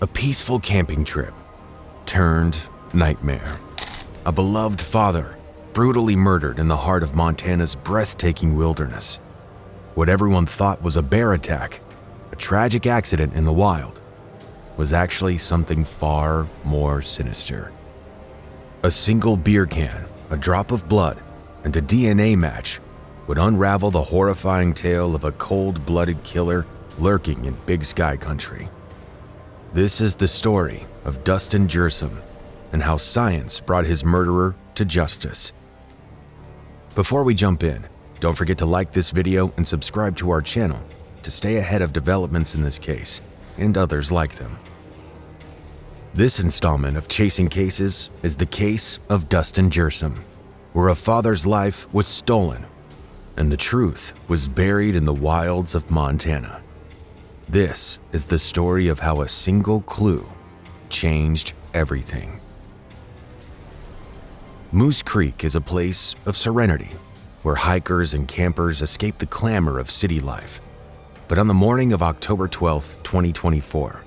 A peaceful camping trip turned nightmare. A beloved father brutally murdered in the heart of Montana's breathtaking wilderness. What everyone thought was a bear attack, a tragic accident in the wild, was actually something far more sinister. A single beer can, a drop of blood, and a DNA match would unravel the horrifying tale of a cold-blooded killer lurking in Big Sky country. This is the story of Dustin Kjersem and how science brought his murderer to justice. Before we jump in, don't forget to like this video and subscribe to our channel to stay ahead of developments in this case and others like them. This installment of Chasing Cases is the case of Dustin Kjersem, where a father's life was stolen and the truth was buried in the wilds of Montana. This is the story of how a single clue changed everything. Moose Creek is a place of serenity where hikers and campers escape the clamor of city life. But on the morning of October 12, 2024,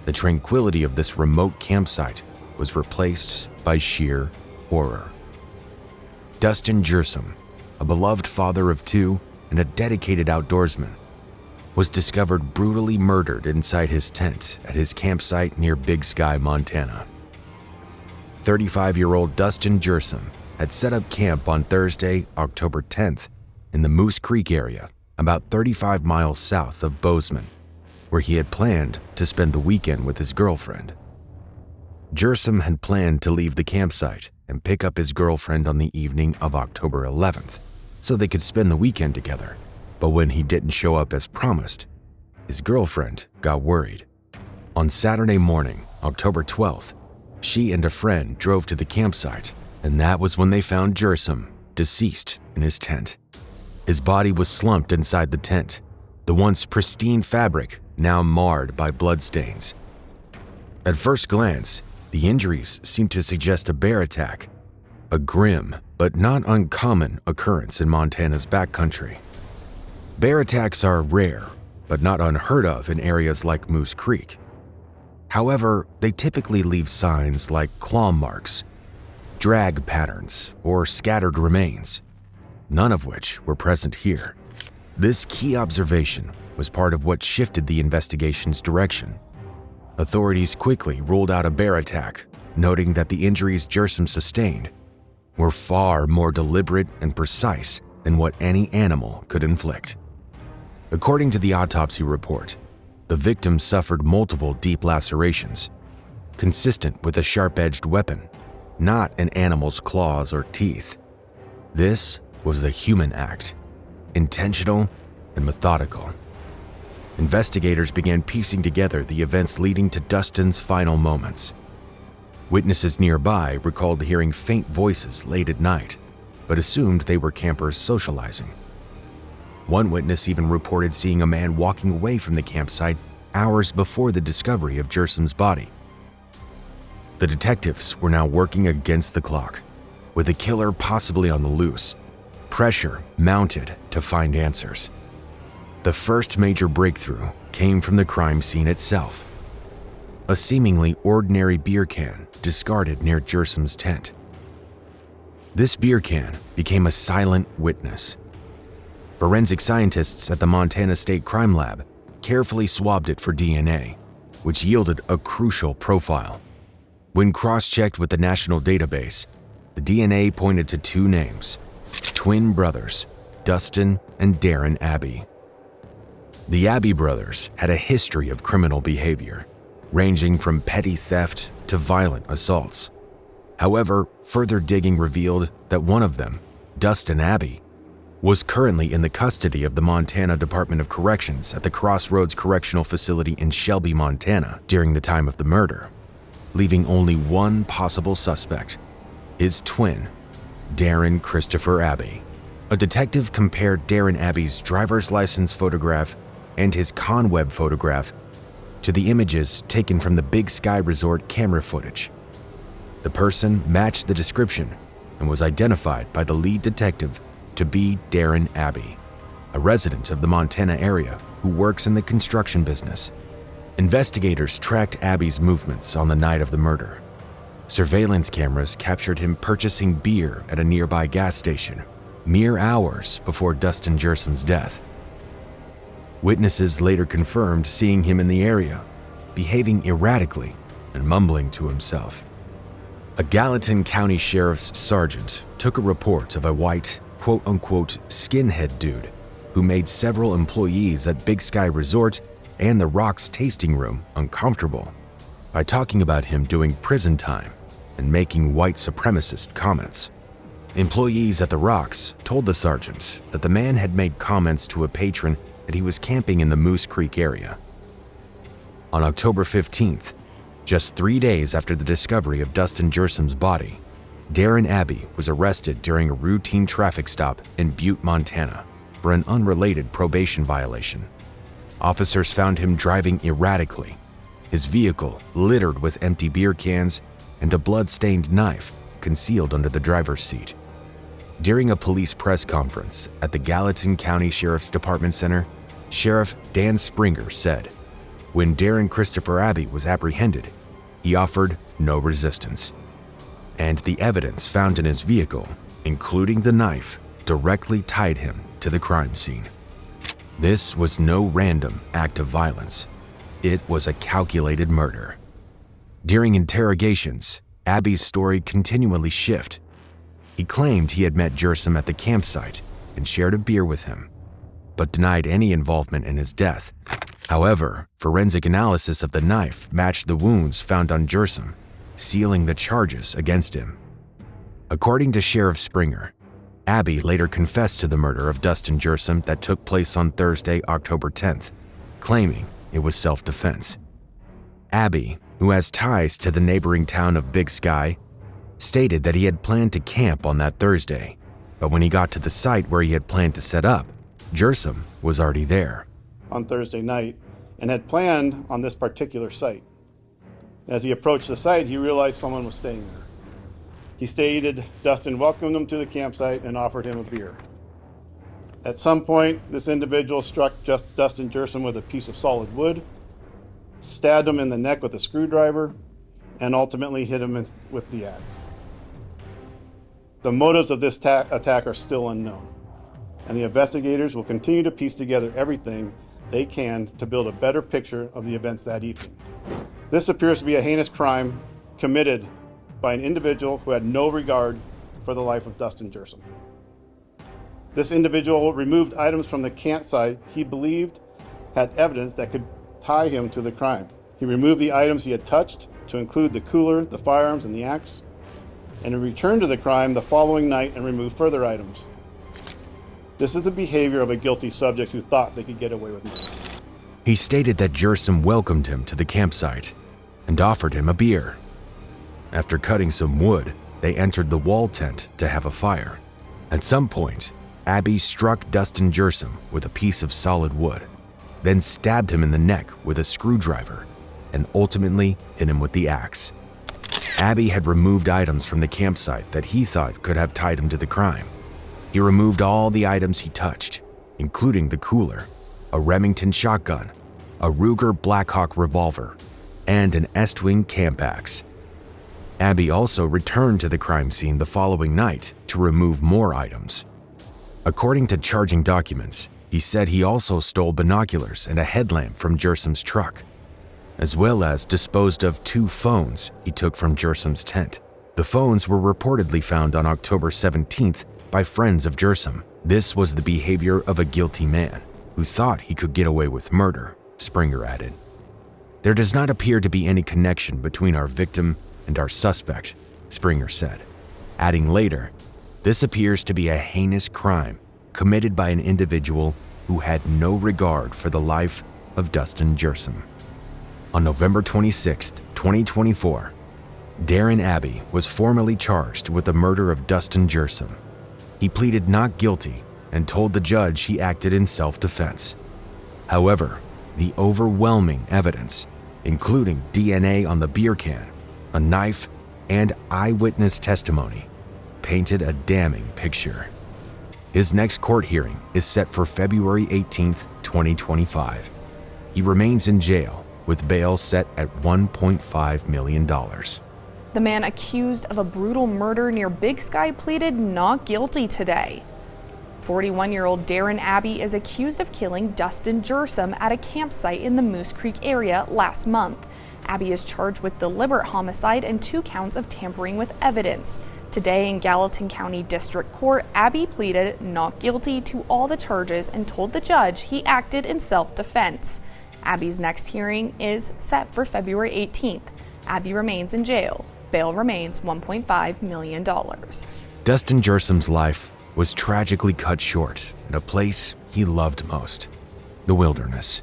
the tranquility of this remote campsite was replaced by sheer horror. Dustin Kjersem, a beloved father of two and a dedicated outdoorsman, was discovered brutally murdered inside his tent at his campsite near Big Sky, Montana. 35-year-old Dustin Kjersem had set up camp on Thursday, October 10th, in the Moose Creek area, about 35 miles south of Bozeman, where he had planned to spend the weekend with his girlfriend. Kjersem had planned to leave the campsite and pick up his girlfriend on the evening of October 11th, so they could spend the weekend together. But when he didn't show up as promised, his girlfriend got worried. On Saturday morning, October 12th, she and a friend drove to the campsite, and that was when they found Kjersem deceased in his tent. His body was slumped inside the tent, the once pristine fabric now marred by bloodstains. At first glance, the injuries seemed to suggest a bear attack, a grim but not uncommon occurrence in Montana's backcountry. Bear attacks are rare, but not unheard of in areas like Moose Creek. However, they typically leave signs like claw marks, drag patterns, or scattered remains, none of which were present here. This key observation was part of what shifted the investigation's direction. Authorities quickly ruled out a bear attack, noting that the injuries Kjersem sustained were far more deliberate and precise than what any animal could inflict. According to the autopsy report, the victim suffered multiple deep lacerations, consistent with a sharp-edged weapon, not an animal's claws or teeth. This was a human act, intentional and methodical. Investigators began piecing together the events leading to Dustin's final moments. Witnesses nearby recalled hearing faint voices late at night, but assumed they were campers socializing. One witness even reported seeing a man walking away from the campsite hours before the discovery of Kjersem's body. The detectives were now working against the clock, with the killer possibly on the loose. Pressure mounted to find answers. The first major breakthrough came from the crime scene itself. A seemingly ordinary beer can discarded near Kjersem's tent. This beer can became a silent witness. Forensic scientists at the Montana State Crime Lab carefully swabbed it for DNA, which yielded a crucial profile. When cross-checked with the national database, the DNA pointed to two names: twin brothers, Dustin and Darren Abbey. The Abbey brothers had a history of criminal behavior, ranging from petty theft to violent assaults. However, further digging revealed that one of them, Dustin Abbey, was currently in the custody of the Montana Department of Corrections at the Crossroads Correctional Facility in Shelby, Montana during the time of the murder, leaving only one possible suspect: his twin, Darren Christopher Abbey. A detective compared Darren Abbey's driver's license photograph and his Conweb photograph to the images taken from the Big Sky Resort camera footage. The person matched the description and was identified by the lead detective to be Darren Abbey, a resident of the Montana area who works in the construction business. Investigators tracked Abby's movements on the night of the murder. Surveillance cameras captured him purchasing beer at a nearby gas station, mere hours before Dustin Kjersem's death. Witnesses later confirmed seeing him in the area, behaving erratically and mumbling to himself. A Gallatin County Sheriff's sergeant took a report of a white, quote-unquote, skinhead dude who made several employees at Big Sky Resort and the Rocks tasting room uncomfortable by talking about him doing prison time and making white supremacist comments. Employees at the Rocks told the sergeant that the man had made comments to a patron that he was camping in the Moose Creek area. On October 15th, just 3 days after the discovery of Dustin Kjersem's body, Darren Abbey was arrested during a routine traffic stop in Butte, Montana, for an unrelated probation violation. Officers found him driving erratically, his vehicle littered with empty beer cans and a blood-stained knife concealed under the driver's seat. During a police press conference at the Gallatin County Sheriff's Department Center, Sheriff Dan Springer said, "When Darren Christopher Abbey was apprehended, he offered no resistance, and the evidence found in his vehicle, including the knife, directly tied him to the crime scene." This was no random act of violence. It was a calculated murder. During interrogations, Abbey's story continually shifted. He claimed he had met Kjersem at the campsite and shared a beer with him, but denied any involvement in his death. However, forensic analysis of the knife matched the wounds found on Kjersem, sealing the charges against him. According to Sheriff Springer, Abbey later confessed to the murder of Dustin Kjersem that took place on Thursday, October 10th, claiming it was self-defense. Abbey, who has ties to the neighboring town of Big Sky, stated that he had planned to camp on that Thursday, but when he got to the site where he had planned to set up, Kjersem was already there. On Thursday night, and had planned on this particular site. As he approached the site, he realized someone was staying there. He stated Dustin welcomed him to the campsite and offered him a beer. At some point, this individual struck Dustin Kjersem with a piece of solid wood, stabbed him in the neck with a screwdriver, and ultimately hit him with the axe. The motives of this attack are still unknown, and the investigators will continue to piece together everything they can to build a better picture of the events that evening. This appears to be a heinous crime committed by an individual who had no regard for the life of Dustin Kjersem. This individual removed items from the campsite he believed had evidence that could tie him to the crime. He removed the items he had touched, to include the cooler, the firearms, and the axe, and he returned to the crime the following night and removed further items. This is the behavior of a guilty subject who thought they could get away with murder. He stated that Kjersem welcomed him to the campsite and offered him a beer. After cutting some wood, they entered the wall tent to have a fire. At some point, Abbey struck Dustin Kjersem with a piece of solid wood, then stabbed him in the neck with a screwdriver, and ultimately hit him with the axe. Abbey had removed items from the campsite that he thought could have tied him to the crime. He removed all the items he touched, including the cooler, a Remington shotgun, a Ruger Blackhawk revolver, and an Estwing camp axe. Abbey also returned to the crime scene the following night to remove more items. According to charging documents, he said he also stole binoculars and a headlamp from Kjersem's truck, as well as disposed of 2 phones he took from Kjersem's tent. The phones were reportedly found on October 17th by friends of Kjersem. This was the behavior of a guilty man who thought he could get away with murder, Springer added. There does not appear to be any connection between our victim and our suspect, Springer said, adding later, this appears to be a heinous crime committed by an individual who had no regard for the life of Dustin Kjersem. On November 26, 2024, Darren Abbey was formally charged with the murder of Dustin Kjersem. He pleaded not guilty and told the judge he acted in self-defense. However, the overwhelming evidence, including DNA on the beer can, a knife, and eyewitness testimony, painted a damning picture. His next court hearing is set for February 18, 2025. He remains in jail with bail set at $1.5 million. The man accused of a brutal murder near Big Sky pleaded not guilty today. 41-year-old Darren Abbey is accused of killing Dustin Kjersem at a campsite in the Moose Creek area last month. Abbey is charged with deliberate homicide and 2 counts of tampering with evidence. Today in Gallatin County District Court, Abbey pleaded not guilty to all the charges and told the judge he acted in self-defense. Abbey's next hearing is set for February 18th. Abbey remains in jail. Bail remains $1.5 million. Dustin Kjersem's life was tragically cut short in a place he loved most, the wilderness.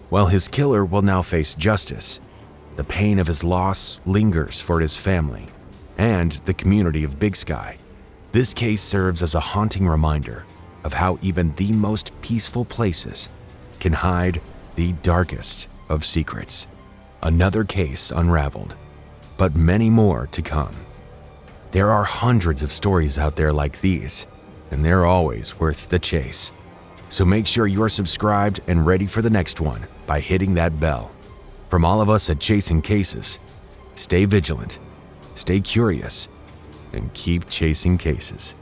While his killer will now face justice, the pain of his loss lingers for his family and the community of Big Sky. This case serves as a haunting reminder of how even the most peaceful places can hide the darkest of secrets. Another case unraveled, but many more to come. There are hundreds of stories out there like these, and they're always worth the chase. So make sure you're subscribed and ready for the next one by hitting that bell. From all of us at Chasing Cases, stay vigilant, stay curious, and keep chasing cases.